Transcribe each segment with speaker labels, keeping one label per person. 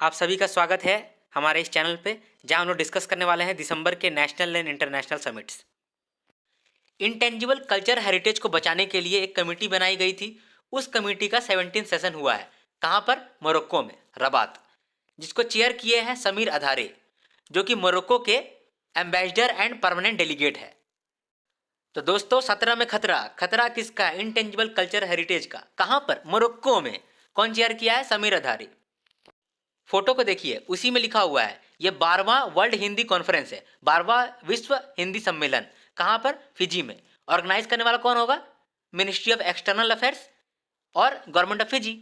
Speaker 1: आप सभी का स्वागत है हमारे इस चैनल पे, जहां हम लोग डिस्कस करने वाले हैं दिसंबर के national and international summits. Intangible culture heritage को बचाने के लिए एक कमेटी बनाई गई थी। उस कमेटी का 17 सेशन हुआ है। कहां पर? मोरक्को में, रबात। जिसको चेयर किए हैं समीर अधारे, जो कि मोरक्को के एम्बेसडर एंड परमानेंट डेलीगेट है। तो दोस्तों, 17 में खतरा। खतरा किसका? इंटेंजिबल कल्चर हेरिटेज का। कहां पर? मोरक्को में। कौन चेयर किया है? समीर अधारे। फोटो को देखिए, उसी में लिखा हुआ है ये 12वां वर्ल्ड हिंदी कॉन्फ्रेंस है, 12वां विश्व हिंदी सम्मेलन। कहां पर? फिजी में। ऑर्गेनाइज करने वाला कौन होगा? मिनिस्ट्री ऑफ एक्सटर्नल अफेयर्स और गवर्नमेंट ऑफ फिजी।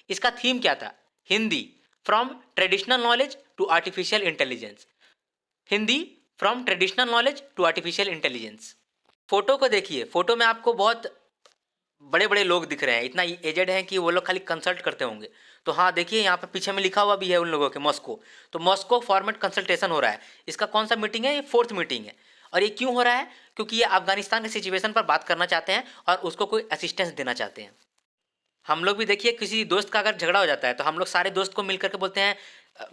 Speaker 1: इसका थीम क्या था? Hindi from traditional knowledge to artificial intelligence. Hindi from traditional knowledge to artificial intelligence. Photo को देखिए, फोटो में आपको बहुत बड़े बड़े लोग दिख रहे हैं, इतना एजेड हैं कि वो लोग खाली कंसल्ट करते होंगे। तो हाँ, देखिए यहाँ पर पीछे में लिखा हुआ भी है उन लोगों के, मॉस्को। तो मॉस्को फॉर्मेट कंसल्टेशन हो रहा है। इसका कौन सा मीटिंग है? ये 4th मीटिंग है। और ये क्यों हो रहा है? क्योंकि ये अफगानिस्तान के सिचुएशन पर बात करना चाहते हैं और उसको कोई असिस्टेंस देना चाहते हैं। हम लोग भी देखिए, किसी दोस्त का अगर झगड़ा हो जाता है तो हम लोग सारे दोस्त को मिल करके बोलते हैं,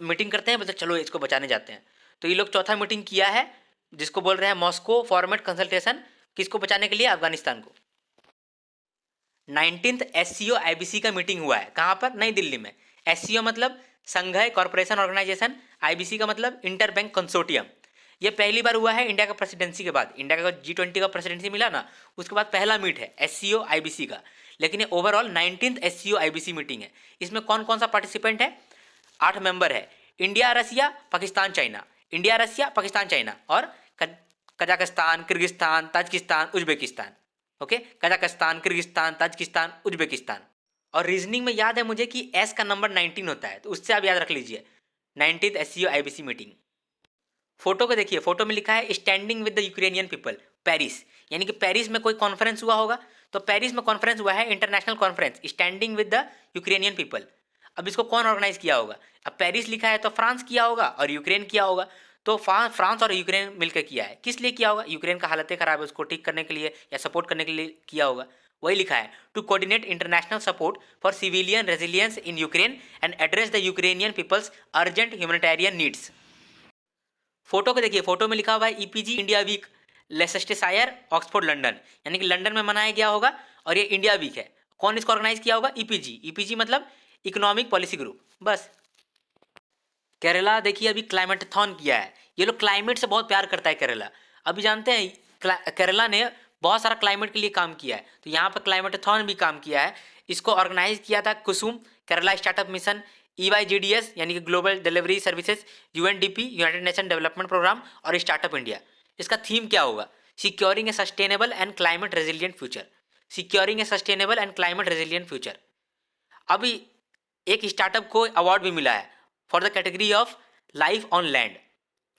Speaker 1: मीटिंग करते हैं, बोलते चलो इसको बचाने जाते हैं। तो ये लोग चौथा मीटिंग किया है, जिसको बोल रहे हैं मॉस्को फॉर्मेट कंसल्टेशन। किसको बचाने के लिए? अफगानिस्तान को। 19th SCO IBC का मीटिंग हुआ है। कहाँ पर? नई दिल्ली में। SCO मतलब संघाई कॉर्पोरेशन ऑर्गेनाइजेशन, IBC का मतलब इंटर बैंक कंसोर्टियम। ये पहली बार हुआ है इंडिया का प्रेसिडेंसी के बाद। इंडिया का G20 का प्रेसिडेंसी मिला ना, उसके बाद पहला मीट है SCO IBC का। लेकिन ये overall 19th SCO IBC meeting है। इसमें कौन कौन सा पार्टिसिपेंट है? 8 मेंबर है। इंडिया, रसिया, पाकिस्तान, चाइना। इंडिया, रसिया, पाकिस्तान, चाइना और Kazakhstan, Kyrgyzstan, Tajikistan, Uzbekistan. Okay, Kazakhstan, Kyrgyzstan, Tajikistan, Uzbekistan. और रीजनिंग में याद है मुझे कि एस का नंबर 19 होता है, तो उससे आप याद रख लीजिए। 19th SCO IBC meeting. Photo को देखिए, फोटो में लिखा है standing with the Ukrainian people, Paris. यानी कि पेरिस में कोई कॉन्फ्रेंस हुआ होगा। तो पेरिस में कॉन्फ्रेंस हुआ है, international conference standing with the Ukrainian people. अब इसको कौन ऑर्गेनाइज किया होगा? अब पेरिस लिखा है तो फ्रांस किया होगा और यूक्रेन किया होगा। तो फ्रांस और यूक्रेन मिलकर किया है। किस लिए किया होगा? यूक्रेन का हालतें खराब है, उसको ठीक करने के लिए या सपोर्ट करने के लिए किया होगा। वही लिखा है, to coordinate international support for civilian resilience in Ukraine and address the Ukrainian peoples urgent humanitarian needs. Photo को देखिए, फोटो में लिखा हुआ है EPG India week, Leicestershire, Oxford, London. यानी कि लंदन में मनाया गया होगा और ये इंडिया वीक है। कौन इसको ऑर्गेनाइज किया होगा? EPG मतलब इकोनॉमिक पॉलिसी ग्रुप। बस। केरला देखिए, अभी क्लाइमेटथॉन किया है। ये लोग क्लाइमेट से बहुत प्यार करता है केरला। अभी जानते हैं केरला ने बहुत सारा क्लाइमेट के लिए काम किया है, तो यहाँ पर क्लाइमेटथॉन भी काम किया है। इसको ऑर्गेनाइज किया था Kusum, Kerala startup mission, EYGDS यानी कि global delivery services, UNDP united nation development programme और स्टार्टअप इंडिया। इसका थीम क्या होगा? Securing a sustainable and climate resilient future. Securing a sustainable and climate resilient future. अभी एक स्टार्टअप को अवार्ड भी मिला है for the category of life on land.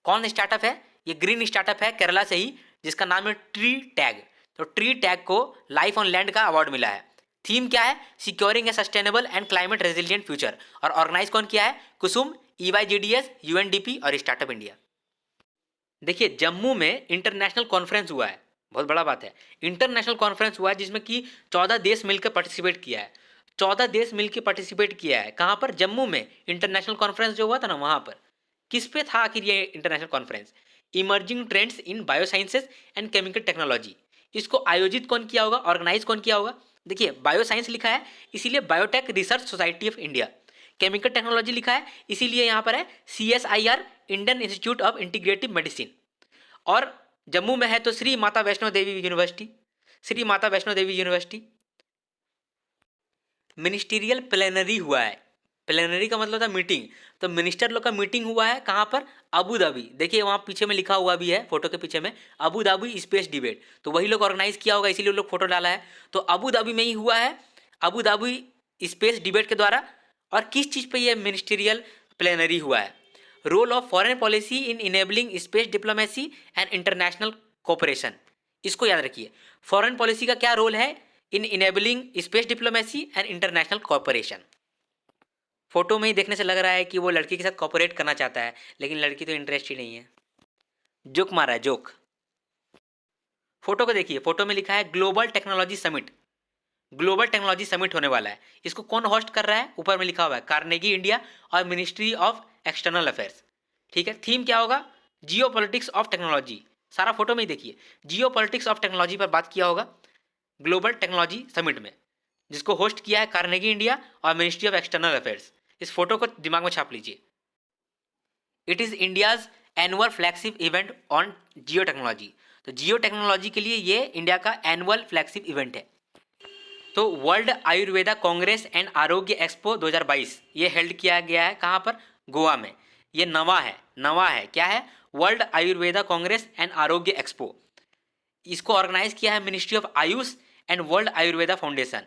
Speaker 1: कौन स्टार्टअप है? ये ग्रीन स्टार्टअप है केरला से ही, जिसका नाम है ट्री टैग। तो ट्री टैग को लाइफ ऑन लैंड का अवार्ड मिला है। थीम क्या है? Securing a sustainable and climate resilient future. और ऑर्गेनाइज कौन किया है? कुसुम, EYGDS, UNDP और स्टार्टअप इंडिया। देखिए, जम्मू में इंटरनेशनल कॉन्फ्रेंस हुआ है, बहुत बड़ा बात है। इंटरनेशनल कॉन्फ्रेंस हुआ है जिसमें कि 14 देश मिलकर पार्टिसिपेट किया है। 14 देश मिलकर पार्टिसिपेट किया है। कहाँ पर? जम्मू में। इंटरनेशनल कॉन्फ्रेंस जो हुआ था ना, वहाँ पर। किस पे था आखिर ये international conference? Emerging trends in biosciences and chemical technology. इसको आयोजित कौन किया होगा? ऑर्गेनाइज कौन किया होगा? देखिए, बायोसाइंस लिखा है, इसीलिए biotech research society of India. Chemical technology लिखा है, इसीलिए यहाँ पर है CSIR, Indian institute of integrative medicine. और जम्मू में है तो Shri Mata Vaishno Devi university, Shri Mata Vaishno Devi university. Ministerial plenary हुआ है। प्लेनरी का मतलब था मीटिंग। तो मिनिस्टर लोग का मीटिंग हुआ है। कहाँ पर? Abu Dhabi. देखिए, वहाँ पीछे में लिखा हुआ भी है, फोटो के पीछे में, अबू धाबी स्पेस डिबेट। तो वही लोग ऑर्गेनाइज किया होगा, इसीलिए लोग फोटो डाला है। तो अबू धाबी में ही हुआ है, अबू धाबी स्पेस डिबेट के द्वारा। और किस चीज़ पे ये मिनिस्टीरियल प्लेनरी हुआ है? Role of foreign policy in enabling space diplomacy and international cooperation. इसको याद रखिए, फॉरेन पॉलिसी का क्या रोल है in enabling space diplomacy and international cooperation. Photo में ही देखने से लग रहा है कि वो लड़की के साथ कोऑपरेट करना चाहता है, लेकिन लड़की तो इंटरेस्ट ही नहीं है। जोक मारा है, जोक। फोटो को देखिए, फोटो में लिखा है global technology summit. Global technology summit होने वाला है। इसको कौन होस्ट कर रहा है? ऊपर में लिखा हुआ है कार्नेगी इंडिया और मिनिस्ट्री ऑफ एक्सटर्नल अफेयर्स। ठीक है, थीम क्या होगा? जियो पॉलिटिक्स ऑफ टेक्नोलॉजी। सारा फोटो में ही देखिए, जियो पॉलिटिक्स ऑफ टेक्नोलॉजी पर बात किया होगा ग्लोबल टेक्नोलॉजी समिट में, जिसको होस्ट किया है कार्नेगी इंडिया और मिनिस्ट्री ऑफ एक्सटर्नल अफेयर्स। इस फोटो को दिमाग में छाप लीजिए। It is India's annual flagship event on Jio technology. तो जियो टेक्नोलॉजी के लिए ये इंडिया का एनुअल फ्लैगशिप इवेंट है। तो वर्ल्ड आयुर्वेदा कांग्रेस एंड आरोग्य एक्सपो 2022 ये हेल्ड किया गया है कहाँ पर? गोवा में। ये नवा है। क्या है? वर्ल्ड आयुर्वेदा कांग्रेस एंड आरोग्य एक्सपो। इसको ऑर्गेनाइज किया है ministry of Ayush and world Ayurveda foundation.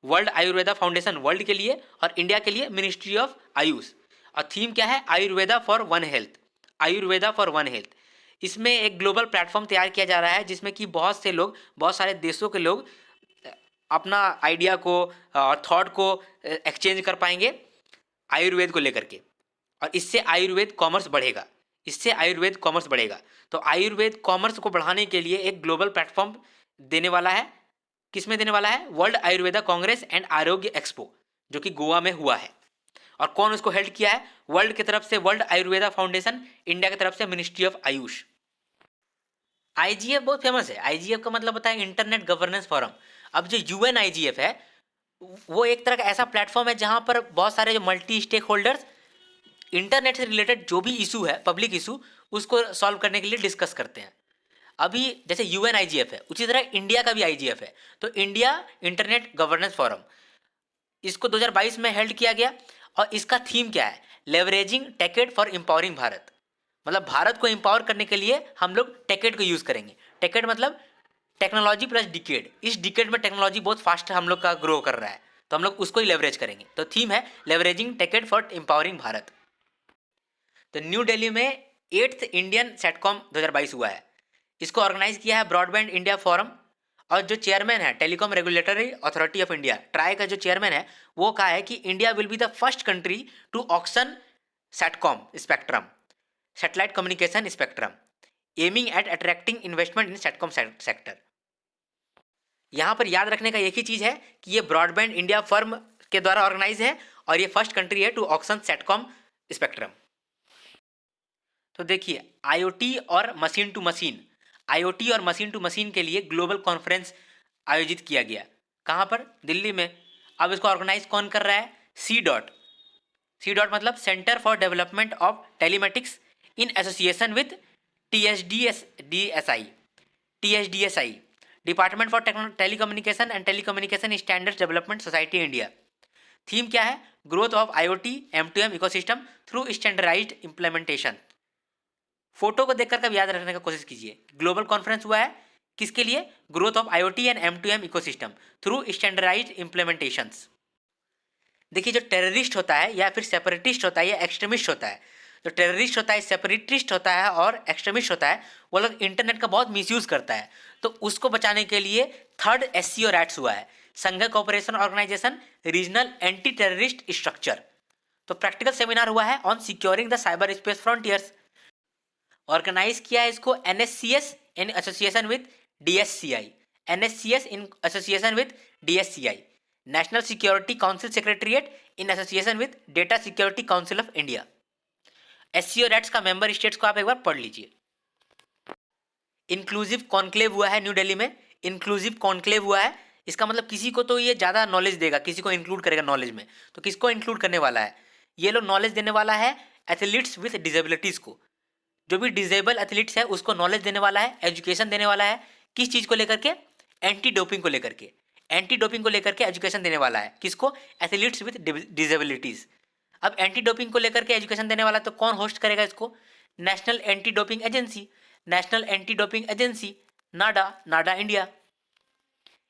Speaker 1: World Ayurveda foundation world के लिए और इंडिया के लिए मिनिस्ट्री ऑफ आयुष। और थीम क्या है? Ayurveda for one health. Ayurveda for one health. इसमें एक ग्लोबल प्लेटफॉर्म तैयार किया जा रहा है जिसमें कि बहुत से लोग, बहुत सारे देशों के लोग अपना आइडिया को और थॉट को एक्सचेंज कर पाएंगे आयुर्वेद को लेकर के, और इससे आयुर्वेद कॉमर्स बढ़ेगा। तो आयुर्वेद कॉमर्स को बढ़ाने के लिए एक ग्लोबल प्लेटफॉर्म देने वाला है। किसमें देने वाला है? वर्ल्ड आयुर्वेदा कांग्रेस एंड आरोग्य एक्सपो, जो कि गोवा में हुआ है। और कौन उसको हेल्ड किया है? वर्ल्ड की तरफ से वर्ल्ड आयुर्वेदा फाउंडेशन, इंडिया की तरफ से मिनिस्ट्री ऑफ आयुष। आईजीएफ बहुत फेमस है। आईजीएफ का मतलब होता है इंटरनेट गवर्नेंस फोरम। अब जो यूएन आईजीएफ है वो एक तरह का ऐसा प्लेटफॉर्म है जहां पर बहुत सारे जो मल्टी स्टेक होल्डर्स इंटरनेट से रिलेटेड जो भी इशू है, पब्लिक इशू, उसको सॉल्व करने के लिए डिस्कस करते हैं। अभी जैसे यूएन आईजीएफ है, उसी तरह इंडिया का भी आईजीएफ है। तो इंडिया इंटरनेट गवर्नेंस फोरम, इसको 2022 में हेल्ड किया गया। और इसका थीम क्या है? Leveraging टेकेड for empowering Bharat. मतलब भारत को एम्पावर करने के लिए हम लोग टेकेड को यूज़ करेंगे। टेकेड मतलब टेक्नोलॉजी प्लस डिकेड। इस डिकेड में टेक्नोलॉजी बहुत फास्ट हम लोग का ग्रो कर रहा है, तो हम लोग उसको ही लेवरेज करेंगे। तो थीम है लेवरेजिंग टेकेड फॉर एम्पावरिंग भारत। तो न्यू दिल्ली में 8th इंडियन सेटकॉम 2022 हुआ है। इसको ऑर्गेनाइज किया है ब्रॉडबैंड इंडिया फोरम। और जो चेयरमैन है telecom regulatory authority of India, TRAI का जो चेयरमैन है, वो कहा है कि India will be the first country to auction satcom spectrum, satellite communication spectrum, aiming at attracting investment in satcom sector. यहाँ पर याद रखने का एक ही चीज़ है कि ये ब्रॉडबैंड इंडिया फर्म के द्वारा ऑर्गेनाइज है और ये फर्स्ट कंट्री है टू ऑक्शन सेटकॉम स्पेक्ट्रम। तो देखिए आईओटी और मशीन टू मशीन के लिए ग्लोबल कॉन्फ्रेंस आयोजित किया गया। कहाँ पर? दिल्ली में। अब इसको ऑर्गेनाइज कौन कर रहा है? सी डॉट मतलब centre for development of telematics in association with TSDSI, department for telecommunication and telecommunication standards development society India. Theme क्या है? Growth of IoT M2M ecosystem through standardised implementation. Photo को देखकर कब याद रखने का कोशिश कीजिए। ग्लोबल कॉन्फ्रेंस हुआ है किसके लिए? Growth of IoT and M2M ecosystem through standardised implementations. देखिए जो टेररिस्ट होता है या फिर सेपरेटिस्ट होता है या एक्सट्रीमिस्ट होता है, जो टेररिस्ट होता है, सेपरेटिस्ट होता है और एक्सट्रीमिस्ट होता है, वो लोग इंटरनेट का बहुत मिसयूज़ करता है। तो उसको बचाने के लिए 3rd SCO रैट्स हुआ है, Shanghai cooperation organisation regional anti terrorist structure. तो प्रैक्टिकल सेमिनार हुआ है on securing the cyber space frontiers. Organise किया है इसको NSCS in association with DSCI, NSCS in association with DSCI, national security council secretariat in association with data security council of India. SCO RATS का member states को आप एक बार पढ़ लीजिए। Inclusive conclave हुआ है न्यू दिल्ली में। इंक्लूसिव कॉन्क्लेव हुआ है, इसका मतलब किसी को तो ये ज़्यादा नॉलेज देगा, किसी को इंक्लूड करेगा नॉलेज में। तो किसको इंक्लूड करने वाला है? ये लोग नॉलेज देने वाला है एथलीट्स विथ डिजेबिलिटीज़ को। जो भी डिजेबल एथलीट्स है उसको नॉलेज देने वाला है, एजुकेशन देने वाला है। किस चीज़ को लेकर के? एंटी डोपिंग को लेकर के। एंटी डोपिंग को लेकर के एजुकेशन देने वाला है। किसको? Athletes with disabilities. अब एंटी डोपिंग को लेकर के एजुकेशन देने वाला तो कौन होस्ट करेगा इसको? National anti doping agency, national anti doping agency NADA India.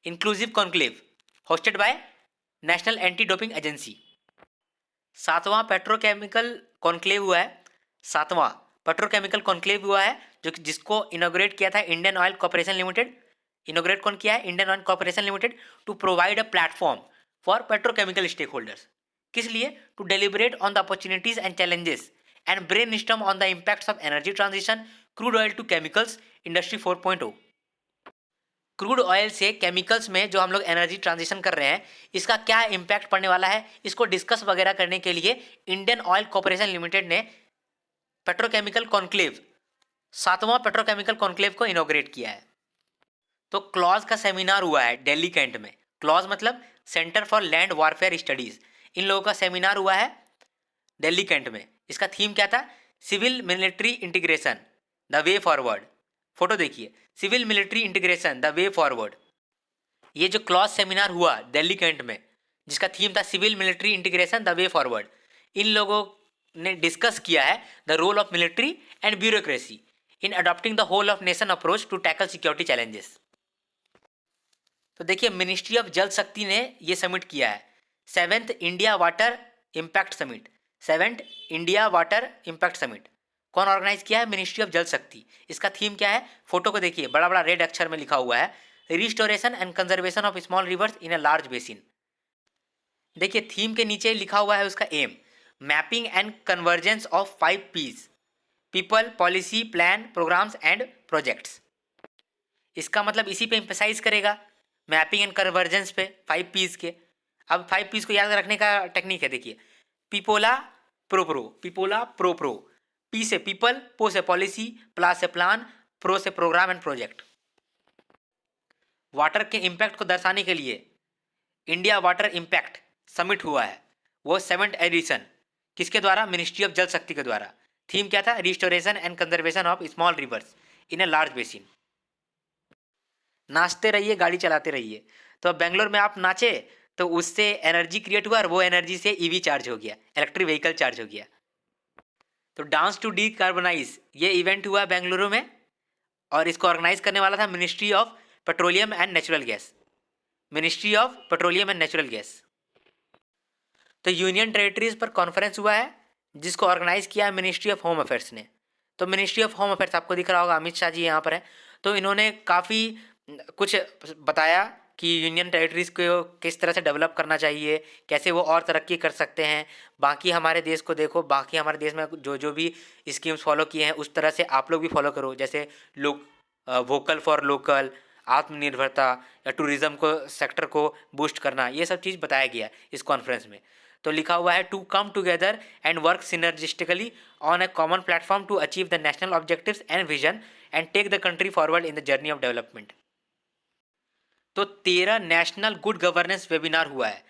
Speaker 1: Inclusive conclave hosted by national anti doping agency. 7वां पेट्रोकेमिकल कॉन्क्लेव हुआ है। 7वां पेट्रोकेमिकल कॉन्क्लेव हुआ है जिसको इनॉग्रेट किया था Indian oil corporation limited. Inaugurate कौन किया है? Indian oil corporation limited, to provide a platform for petrochemical stake holders. किस लिए? To deliberate on the opportunities and challenges and brainstorm on the impacts of energy transition, crude oil to chemicals, industry 4.0। Crude oil से chemicals में जो हम लोग energy transition कर रहे हैं, इसका क्या इम्पैक्ट पड़ने वाला है, इसको डिस्कस वगैरह करने के लिए इंडियन ऑयल कॉर्पोरेशन लिमिटेड ने पेट्रोकेमिकल कॉन्क्लेव, 7वां पेट्रोकेमिकल कॉन्क्लेव को इनॉग्रेट किया है। तो क्लॉज का सेमिनार हुआ है दिल्ली कैंट में। क्लॉज मतलब centre for Land Warfare Studies. इन लोगों का सेमिनार हुआ है दिल्ली कैंट में। इसका थीम क्या था? Civil military integration the way forward. Photo देखिए, civil military integration the way forward. ये जो क्लॉज सेमिनार हुआ दिल्ली कैंट में, जिसका थीम था civil military integration the way forward, इन लोगों ने डिस्कस किया है the role of military and bureaucracy in adopting the whole of nation approach to tackle security challenges. तो देखिए, मिनिस्ट्री ऑफ जल शक्ति ने ये समिट किया है, 7th India water impact summit. 7th India water impact summit कौन ऑर्गेनाइज किया है? मिनिस्ट्री ऑफ जल शक्ति। इसका थीम क्या है? फोटो को देखिए, बड़ा बड़ा रेड अक्षर में लिखा हुआ है, restoration and conservation of small rivers in a large basin. देखिए, थीम के नीचे लिखा हुआ है उसका aim, mapping and convergence of 5 P's, people, policy, plan, programmes and projects. इसका मतलब इसी पे एम्फेसाइज करेगा, मैपिंग एंड कन्वर्जेंस पे, 5 P's के। अब 5 P's को याद रखने का टेक्निक है, देखिए, Pipola pro, Pipola pro, P से पीपल, पो से पॉलिसी, प्ला से प्लान, प्रो से प्रोग्राम एंड प्रोजेक्ट। वाटर के इम्पैक्ट को दर्शाने के लिए इंडिया वाटर इम्पैक्ट समिट हुआ है, वो 7th एडिशन। किसके द्वारा? मिनिस्ट्री ऑफ जल शक्ति के द्वारा। थीम क्या था? Restoration and conservation of small rivers in a large basin. नाचते रहिए, गाड़ी चलाते रहिए। तो अब बेंगलोर में आप नाचे तो उससे एनर्जी क्रिएट हुआ और वो एनर्जी से ईवी चार्ज हो गया, इलेक्ट्रिक व्हीकल चार्ज हो गया। तो डांस टू डीकार्बनाइज ये इवेंट हुआ बेंगलुरु में, और इसको ऑर्गेनाइज करने वाला था ministry of petroleum and natural gas, ministry of petroleum and natural gas. तो यूनियन टेरिटरीज पर कॉन्फ्रेंस हुआ है, जिसको ऑर्गेनाइज किया है मिनिस्ट्री ऑफ होम अफेयर्स ने। तो मिनिस्ट्री ऑफ होम अफेयर्स आपको दिख रहा होगा, अमित शाह जी यहाँ पर है। तो इन्होंने काफ़ी कुछ बताया कि यूनियन टेरिटरीज को किस तरह से डेवलप करना चाहिए, कैसे वो और तरक्की कर सकते हैं। बाकी हमारे देश को देखो, बाकी हमारे देश में जो जो भी स्कीम्स फॉलो किए हैं उस तरह से आप लोग भी फॉलो करो, जैसे लोग वोकल फॉर लोकल, आत्मनिर्भरता या टूरिज्म को सेक्टर को बूस्ट करना, ये सब चीज़ बताया गया इस कॉन्फ्रेंस में। तो लिखा हुआ है to come together and work synergistically on a common platform to achieve the national objectives and vision and take the country forward in the journey of development. तो 13 नेशनल गुड गवर्नेंस वेबिनार हुआ है,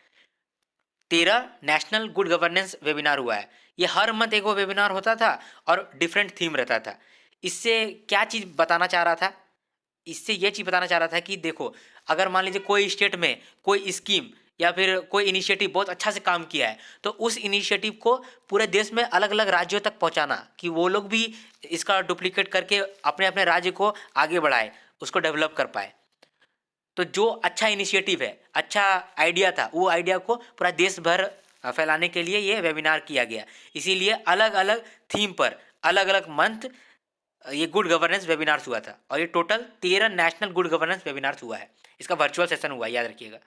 Speaker 1: 13 national good governance webinar हुआ है। ये हर month एक वो webinar होता था और डिफरेंट थीम रहता था। इससे क्या चीज़ बताना चाह रहा था? इससे ये चीज़ बताना चाह रहा था कि देखो, अगर मान लीजिए कोई स्टेट में कोई स्कीम या फिर कोई इनिशिएटिव बहुत अच्छा से काम किया है, तो उस इनिशिएटिव को पूरे देश में अलग अलग राज्यों तक पहुंचाना, कि वो लोग भी इसका डुप्लीकेट करके अपने अपने राज्य को आगे बढ़ाए, उसको डेवलप कर पाए। तो जो अच्छा इनिशिएटिव है, अच्छा आइडिया था, वो आइडिया को पूरा देश भर फैलाने के लिए ये वेबिनार किया गया। इसीलिए अलग अलग थीम पर अलग अलग मंथ ये गुड गवर्नेंस वेबिनार्स हुआ था, और ये total 13 national good governance webinars हुआ है। इसका वर्चुअल सेशन हुआ है, याद रखिएगा।